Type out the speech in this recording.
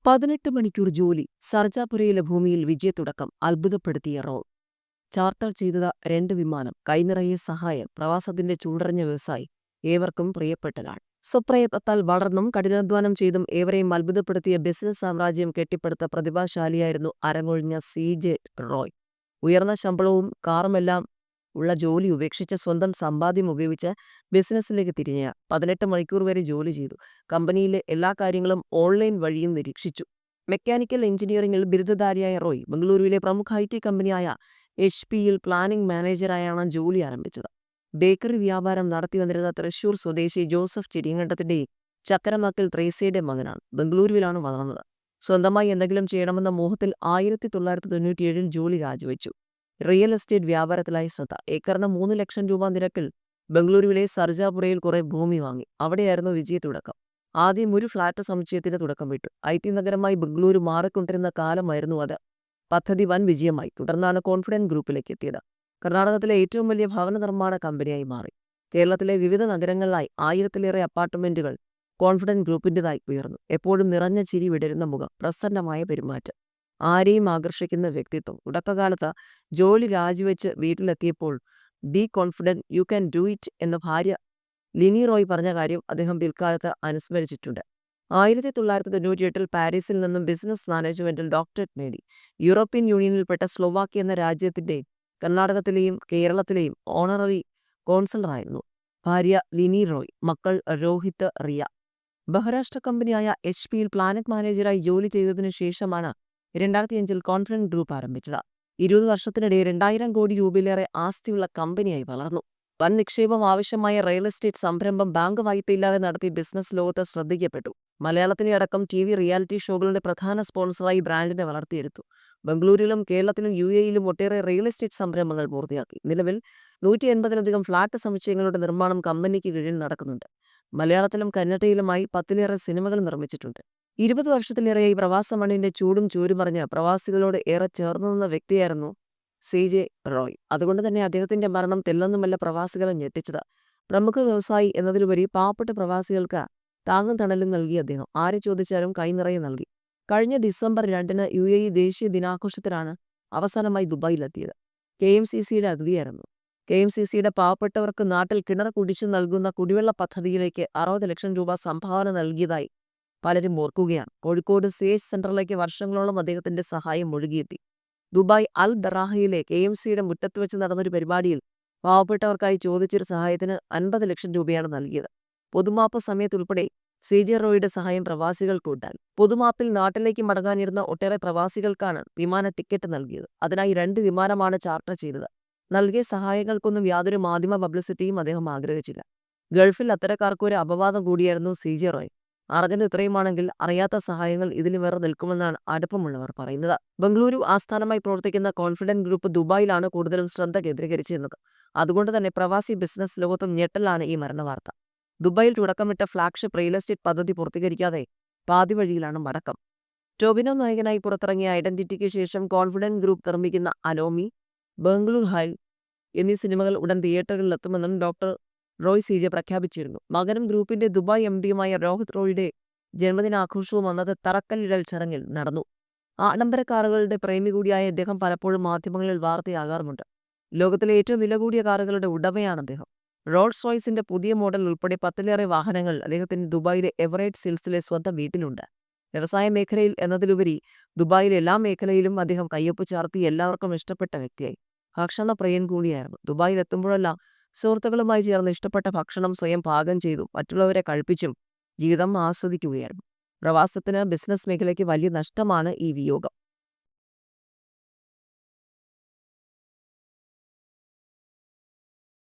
18 മണിക്കൂർ ജോലി. സർജാപുരയിലെ ഭൂമിയിൽ വിജയത്തുടക്കം. അത്ഭുതപ്പെടുത്തിയ റോൾ. ചാർട്ടർ ചെയ്തത് 2 വിമാനം. കൈനിറയെ സഹായം. പ്രവാസത്തിന്റെ ചൂടറിഞ്ഞ വ്യവസായി. ഏവർക്കും പ്രിയപ്പെട്ടനാൾ. സ്വപ്രയത്നത്താൽ വളർന്നും കഠിനാധ്വാനം ചെയ്തും ഏവരെയും അത്ഭുതപ്പെടുത്തിയ ബിസിനസ് സാമ്രാജ്യം കെട്ടിപ്പടുത്ത പ്രതിഭാശാലിയായിരുന്നു അരങ്ങൊഴിഞ്ഞ സി.ജെ. റോയ്. ഉയർന്ന ശമ്പളവും കാറുമെല്ലാം ഉള്ള ജോലി ഉപേക്ഷിച്ച് സ്വന്തം സമ്പാദ്യം ഉപയോഗിച്ച് ബിസിനസ്സിലേക്ക് തിരിഞ്ഞ 18 മണിക്കൂർ വരെ ജോലി ചെയ്തു. കമ്പനിയിലെ എല്ലാ കാര്യങ്ങളും ഓൺലൈൻ വഴിയും നിരീക്ഷിച്ചു. മെക്കാനിക്കൽ എഞ്ചിനീയറിംഗിൽ ബിരുദധാരിയായ റോയ് ബംഗളൂരുവിലെ പ്രമുഖ ഐ.ടി. കമ്പനിയായ HP-യിൽ പ്ലാനിംഗ് മാനേജറായാണ് ജോലി ആരംഭിച്ചത്. ബേക്കറി വ്യാപാരം നടത്തി വന്നിരുന്ന തൃശൂർ സ്വദേശി ജോസഫ് ചിരിയങ്കണ്ടത്തിന്റെ ചക്കരമക്കൽ ത്രേസ്യയുടെ മകനാണ്. ബംഗളൂരുവിലാണ് വളർന്നത്. സ്വന്തമായി എന്തെങ്കിലും ചെയ്യണമെന്ന മോഹത്തിൽ 1997 ജോലി രാജിവെച്ചു. റിയൽ എസ്റ്റേറ്റ് വ്യാപാരത്തിലായി ശ്രദ്ധ. ഏക്കറിന് 3 ലക്ഷം രൂപ നിരക്കിൽ ബംഗളൂരുവിലെ സർജാപുരയിൽ കുറെ ഭൂമി വാങ്ങി. അവിടെയായിരുന്നു വിജയത്തുടക്കം. ആദ്യം ഒരു ഫ്ളാറ്റ് സമുച്ചയത്തിന് തുടക്കമിട്ടു. ഐ.ടി. നഗരമായി ബംഗളൂരു മാറിക്കൊണ്ടിരുന്ന കാലമായിരുന്നു അത്. പദ്ധതി വൻ വിജയമായി. തുടർന്നാണ് കോൺഫിഡന്റ് ഗ്രൂപ്പിലേക്ക് എത്തിയത്. കർണാടകത്തിലെ ഏറ്റവും വലിയ ഭവന നിർമ്മാണ കമ്പനിയായി മാറി. കേരളത്തിലെ വിവിധ നഗരങ്ങളിലായി 1000-ലേറെ അപ്പാർട്ട്മെന്റുകൾ കോൺഫിഡന്റ് ഗ്രൂപ്പിൻ്റെതായി ഉയർന്നു. എപ്പോഴും നിറഞ്ഞ ചിരി വിടരുന്ന മുഖം, പ്രസന്നമായ പെരുമാറ്റം, ആരെയും ആകർഷിക്കുന്ന വ്യക്തിത്വം. തുടക്കകാലത്ത് ജോലി രാജിവെച്ച് വീട്ടിലെത്തിയപ്പോൾ B confident, you can do it എന്ന ഭാര്യ ലിനി റോയ് പറഞ്ഞ കാര്യം അദ്ദേഹം പിൽക്കാലത്ത് അനുസ്മരിച്ചിട്ടുണ്ട്. 1998 പാരീസിൽ നിന്നും ബിസിനസ് മാനേജ്മെന്റിൽ ഡോക്ടറേറ്റ് നേടി. യൂറോപ്യൻ യൂണിയനിൽപ്പെട്ട സ്ലോവാക്യ എന്ന രാജ്യത്തിന്റെ കർണാടകത്തിലെയും കേരളത്തിലെയും ഓണററി കോൺസലറായിരുന്നു. ഭാര്യ ലിനി റോയ്. മക്കൾ രോഹിത്, റിയ. ബഹുരാഷ്ട്ര കമ്പനിയായ HP-യിൽ പ്ലാനറ്റ് മാനേജറായി ജോലി ചെയ്തതിനു ശേഷമാണ് 2005 കോൺഫിഡന്റ് ഗ്രൂപ്പ് ആരംഭിച്ചത്. 20 വർഷത്തിനിടെ 2000 കോടി രൂപയിലേറെ ആസ്തിയുള്ള കമ്പനിയായി വളർന്നു. വൻ നിക്ഷേപം ആവശ്യമായ റിയൽ എസ്റ്റേറ്റ് സംരംഭം ബാങ്ക് വായ്പയില്ലാതെ നടത്തി ബിസിനസ് ലോകത്ത് ശ്രദ്ധിക്കപ്പെട്ടു. മലയാളത്തിലെ അടക്കം TV റിയാലിറ്റി ഷോകളുടെ പ്രധാന സ്പോൺസറായി ബ്രാൻഡിനെ വളർത്തിയെടുത്തു. ബംഗളൂരുവിലും കേരളത്തിലും UAE-യിലും ഒട്ടേറെ റിയൽ എസ്റ്റേറ്റ് സംരംഭങ്ങൾ പൂർത്തിയാക്കി. നിലവിൽ 180-ലധികം ഫ്ളാറ്റ് സമുച്ചയങ്ങളുടെ നിർമ്മാണം കമ്പനിക്ക് കീഴിൽ നടക്കുന്നുണ്ട്. മലയാളത്തിലും കന്നഡയിലുമായി 10-ലേറെ സിനിമകൾ നിർമ്മിച്ചിട്ടുണ്ട്. 20 വർഷത്തിലേറെയായി പ്രവാസ മണ്ണിന്റെ ചൂടും ചൂരുമറിഞ്ഞ് പ്രവാസികളോട് ഏറെ ചേർന്നു നിന്ന വ്യക്തിയായിരുന്നു സി.ജെ. റോയ്. അതുകൊണ്ട് തന്നെ അദ്ദേഹത്തിന്റെ മരണം തെല്ലൊന്നുമല്ല പ്രവാസികളെ ഞെട്ടിച്ചത്. പ്രമുഖ വ്യവസായി എന്നതിലുപരി പാവപ്പെട്ട പ്രവാസികൾക്ക് താങ്ങും തണലും നൽകി അദ്ദേഹം. ആര് ചോദിച്ചാലും കൈനിറയെ നൽകി. കഴിഞ്ഞ ഡിസംബർ 2-ന് UAE ദേശീയ ദിനാഘോഷത്തിലാണ് അവസാനമായി ദുബായിലെത്തിയത്. KMCC-യുടെ അതിഥിയായിരുന്നു. KMCC-യുടെ പാവപ്പെട്ടവർക്ക് നാട്ടിൽ കിണർ കുടിച്ചു നൽകുന്ന കുടിവെള്ള പദ്ധതിയിലേക്ക് 60 ലക്ഷം രൂപ സംഭാവന നൽകിയതായി പലരും ഓർക്കുകയാണ്. കോഴിക്കോട് CH സെന്ററിലേക്ക് വർഷങ്ങളോളം അദ്ദേഹത്തിന്റെ സഹായം ഒഴുകിയെത്തി. ദുബായ് അൽ ദറാഹയിലെ KMC-യുടെ മുറ്റത്ത് വെച്ച് നടന്നൊരു പരിപാടിയിൽ പാവപ്പെട്ടവർക്കായി ചോദിച്ചൊരു സഹായത്തിന് 50 ലക്ഷം രൂപയാണ് നൽകിയത്. പൊതുമാപ്പ് സമയത്തുൾപ്പെടെ സി.ജെ. റോയിയുടെ സഹായം പ്രവാസികൾക്കുണ്ടായി. പൊതുമാപ്പിൽ നാട്ടിലേക്ക് മടങ്ങാനിരുന്ന ഒട്ടേറെ പ്രവാസികൾക്കാണ് വിമാന ടിക്കറ്റ് നൽകിയത്. അതിനായി 2 വിമാനമാണ് ചാർട്ടർ ചെയ്തത്. നൽകിയ സഹായങ്ങൾക്കൊന്നും യാതൊരു മാധ്യമ പബ്ലിസിറ്റിയും അദ്ദേഹം ആഗ്രഹിച്ചില്ല. ഗൾഫിൽ അത്തരക്കാർക്കൊരു അപവാദം കൂടിയായിരുന്നു സി.ജെ. റോയ്. അറിഞ്ഞത് ഇത്രയുമാണെങ്കിൽ അറിയാത്ത സഹായങ്ങൾ ഇതിന് വേറെ നിൽക്കുമെന്നാണ് അടുപ്പമുള്ളവർ പറയുന്നത്. ബംഗളൂരു ആസ്ഥാനമായി പ്രവർത്തിക്കുന്ന കോൺഫിഡന്റ് ഗ്രൂപ്പ് ദുബായിലാണ് കൂടുതലും ശ്രദ്ധ കേന്ദ്രീകരിച്ചിരുന്നത്. അതുകൊണ്ട് തന്നെ പ്രവാസി ബിസിനസ് ലോകത്തും ഞെട്ടലാണ് ഈ മരണവാർത്ത. ദുബായിൽ തുടക്കമിട്ട ഫ്ളാഗ്ഷിപ്പ് റിയൽ എസ്റ്റേറ്റ് പദ്ധതി പൂർത്തീകരിക്കാതെ പാതി വഴിയിലാണ് മടക്കം. ടൊവിനോ നായകനായി പുറത്തിറങ്ങിയ ഐഡന്റിറ്റിക്ക് ശേഷം കോൺഫിഡന്റ് ഗ്രൂപ്പ് നിർമ്മിക്കുന്ന അലോമി, ബംഗളൂർ ഹൈൽ എന്നീ സിനിമകൾ ഉടൻ തിയേറ്ററുകളിലെത്തുമെന്നും ഡോക്ടർ റോയ് സി.ജെ. പ്രഖ്യാപിച്ചിരുന്നു. മകനും ഗ്രൂപ്പിന്റെ ദുബായ് MD-യുമായ രോഹിത് റോയിയുടെ ജന്മദിനാഘോഷവും അന്നത്തെ തറക്കല്ലിടൽ ചടങ്ങിൽ നടന്നു. ആഡംബര കാറുകളുടെ പ്രേമി കൂടിയായ ഇദ്ദേഹം പലപ്പോഴും മാധ്യമങ്ങളിൽ വാർത്തയാകാറുമുണ്ട്. ലോകത്തിലെ ഏറ്റവും വില കൂടിയ കാറുകളുടെ ഉടമയാണ് അദ്ദേഹം. റോൾസ് റോയ്സിന്റെ പുതിയ മോഡൽ ഉൾപ്പെടെ 10-ലേറെ വാഹനങ്ങൾ അദ്ദേഹത്തിന് ദുബായിലെ എവറേറ്റ് ഹിൽസിലെ സ്വന്തം വീട്ടിലുണ്ട്. വ്യവസായ മേഖലയിൽ എന്നതിലുപരി ദുബായിലെ എല്ലാ മേഖലയിലും അദ്ദേഹം കയ്യൊപ്പ് ചാർത്തി എല്ലാവർക്കും ഇഷ്ടപ്പെട്ട വ്യക്തിയായി. ഭക്ഷണപ്രിയൻ കൂടിയായിരുന്നു. ദുബായിലെത്തുമ്പോഴെല്ലാം സുഹൃത്തുക്കളുമായി ചേർന്ന് ഇഷ്ടപ്പെട്ട ഭക്ഷണം സ്വയം പാകം ചെയ്തും മറ്റുള്ളവരെ കഴിപ്പിച്ചും ജീവിതം ആസ്വദിക്കുകയായിരുന്നു. പ്രവാസത്തിന് ബിസിനസ് മേഖലയ്ക്ക് വലിയ നഷ്ടമാണ് ഈ വിയോഗം.